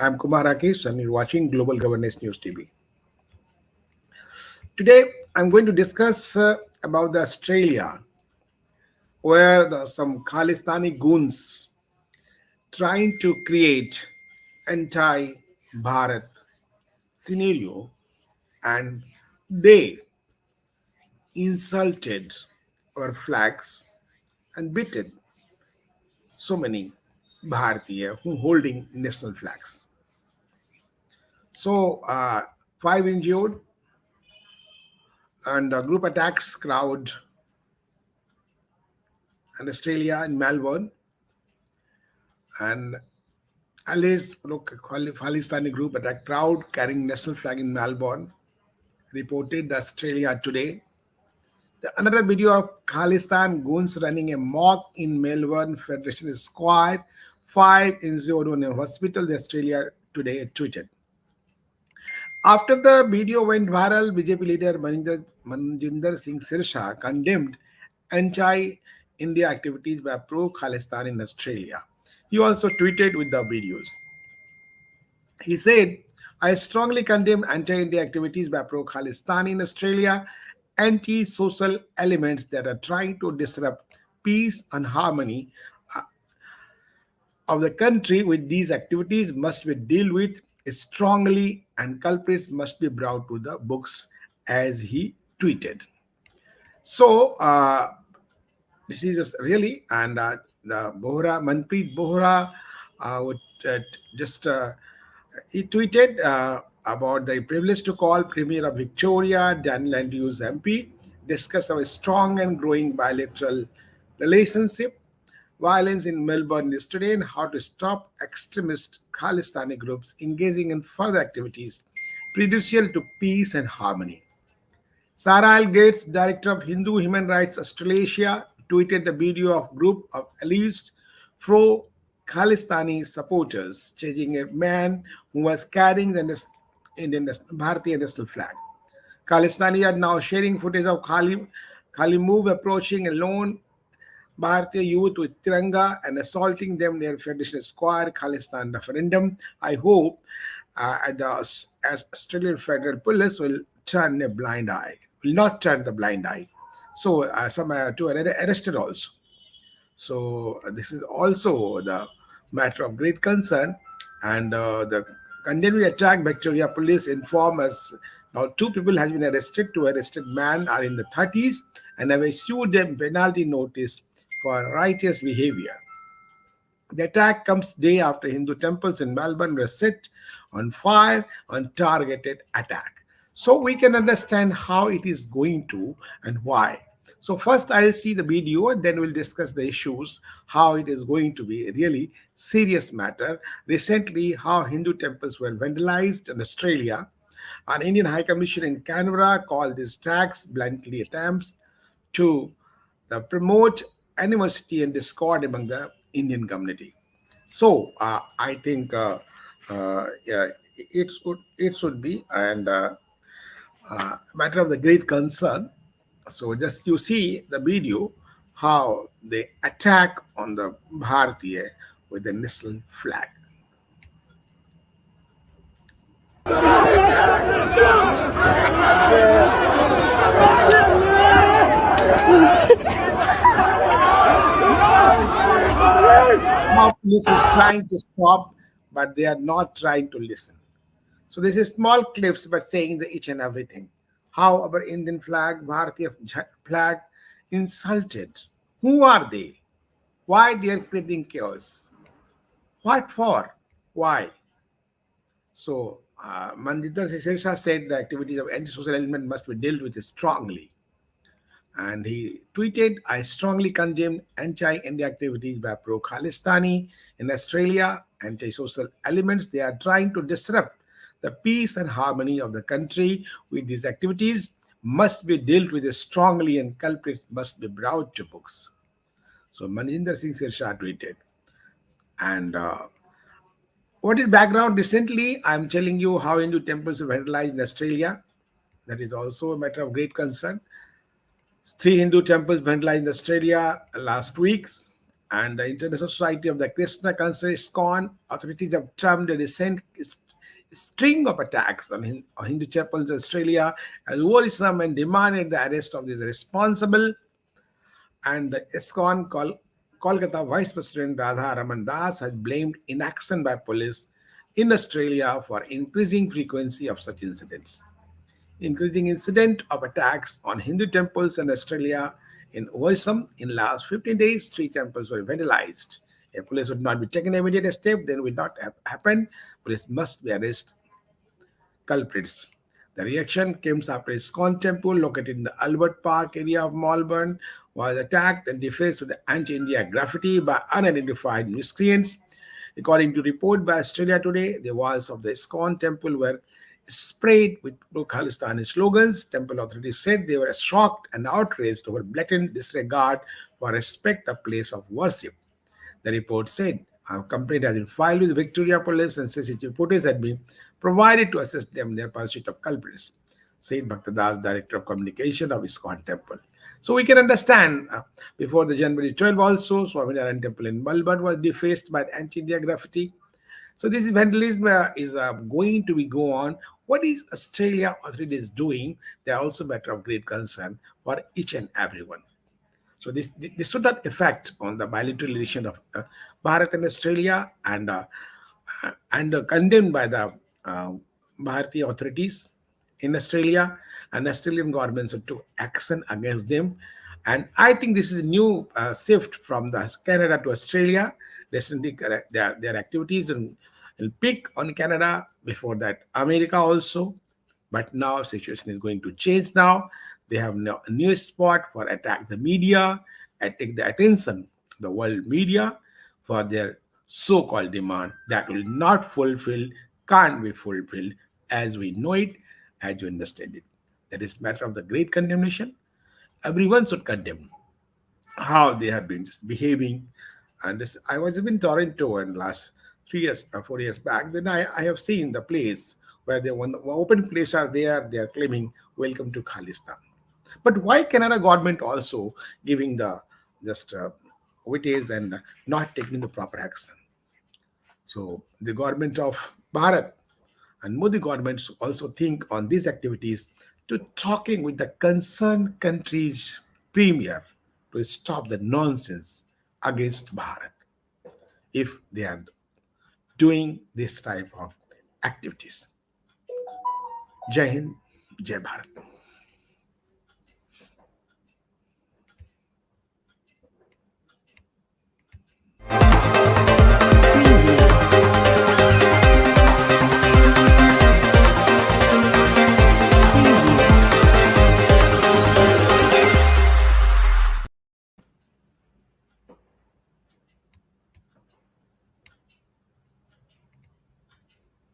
I'm Kumar Rakesh and you're watching Global Governance News TV. Today, I'm going to discuss about the Australia, where some Khalistani goons trying to create anti-Bharat scenario, and they insulted our flags and beaten so many Bharatiya who holding national flags. So, five injured and group attacks crowd in Australia in Melbourne, and alleged Khalistani group attacked crowd carrying national flag in Melbourne, reported the Australia Today. Another video of Khalistan goons running a mock in Melbourne Federation Square, five injured in a hospital, the Australia Today tweeted. After the video went viral, BJP leader Manjinder Singh Sirsha condemned anti-India activities by pro-Khalistan in Australia. He also tweeted with the videos. He said, I strongly condemn anti-India activities by pro-Khalistani in Australia, anti-social elements that are trying to disrupt peace and harmony of the country. With these activities must be dealt with strongly and culprits must be brought to the books, as he tweeted. So, this is just really, and the Manpreet Bohra would just he tweeted about the privilege to call Premier of Victoria, Daniel Andrews MP, discuss our strong and growing bilateral relationship, violence in Melbourne yesterday, and how to stop extremist Khalistani groups engaging in further activities prejudicial to peace and harmony. Sarah L. Gates, director of Hindu Human Rights Australasia, tweeted the video of group of alleged pro-Khalistani supporters chasing a man who was carrying the Indian Bharatiya national flag. Khalistani are now sharing footage of Khali move approaching a lone Bharatiya youth with Tiranga and assaulting them near Federation Square, Khalistan referendum. I hope as Australian Federal Police will turn a blind eye, will not turn the blind eye. So some two are arrested also. So this is also the matter of great concern, and the continuing attack, Victoria Police inform us now two people have been arrested. Two arrested men are in the 30s and have issued them penalty notice for righteous behavior. The attack comes day after Hindu temples in Melbourne were set on fire on targeted attack. So we can understand how it is going to and why. So first I'll see the video and then we'll discuss the issues, how it is going to be a really serious matter. Recently, how Hindu temples were vandalized in Australia. An Indian High Commission in Canberra called these attacks bluntly attempts to promote animosity and discord among the Indian community. So I think yeah, it should be and matter of the great concern. So just you see the video how they attack on the Bharatiya with the national flag. Now police is trying to stop, but they are not trying to listen. So this is small clips, but saying the each and everything. How our Indian flag, Bharatiya flag, insulted. Who are they? Why they are creating chaos? What for? Why? So Manjinder Singh said the activities of anti-social element must be dealt with strongly. And he tweeted, I strongly condemn anti-India activities by pro-Khalistani in Australia, anti-social elements. They are trying to disrupt the peace and harmony of the country. With these activities must be dealt with strongly and culprits must be brought to books. So Manjinder Singh Sirsha tweeted. And what is background recently? I'm telling you how Hindu temples were vandalized in Australia. That is also a matter of great concern. Three Hindu temples vandalized in Australia last week. And the International Society of the Krishna considers ISKCON. Authorities have termed a recent string of attacks on Hindu chapels in Australia as worrisome and demanded the arrest of these responsible. And the ISKCON Kolkata Vice President Radha Raman Das has blamed inaction by police in Australia for increasing frequency of such incidents. Increasing incident of attacks on Hindu temples in Australia in worrisome. In last 15 days, three temples were vandalized. If police would not be taken immediate step, then will not have happened. Police must be arrested culprits. The reaction came after a ISKCON temple located in the Albert Park area of Melbourne was attacked and defaced with anti-India graffiti by unidentified miscreants. According to report by Australia Today, the walls of the ISKCON temple were sprayed with pro-Khalistani slogans. Temple authorities said they were shocked and outraged over blatant disregard for respect a place of worship. The report said a complaint has been filed with Victoria Police and CCTV footage had been provided to assist them in their pursuit of culprits, said Bhaktadas, Director of Communication of ISKCON Temple. So we can understand before the January 12 also, Swaminarayan Temple in Melbourne was defaced by anti-India graffiti. So this vandalism is going to be go on. What is Australia authorities doing? They are also a matter of great concern for each and everyone. So this should not affect on the bilateral relation of Bharat and Australia and condemned by the uh, Bharatiya authorities in Australia, and Australian governments took action against them. And I think this is a new shift from the Canada to Australia. Recently, their activities will peak on Canada. Before that, America also. But now situation is going to change now. They have now a new spot for attack the media, attack the attention, the world media for their so-called demand that will not fulfill, can't be fulfilled as we know it, as you understand it. That is matter of the great condemnation. Everyone should condemn how they have been just behaving. And this, I was in Toronto in last 3 years, 4 years back. Then I have seen the place where they when the open place are there, they are claiming welcome to Khalistan. But why Canada government also giving the just weightage and not taking the proper action? So the government of Bharat and Modi governments also think on these activities to talking with the concerned country's premier to stop the nonsense against Bharat if they are doing this type of activities. Jai Hind, Jai Bharat.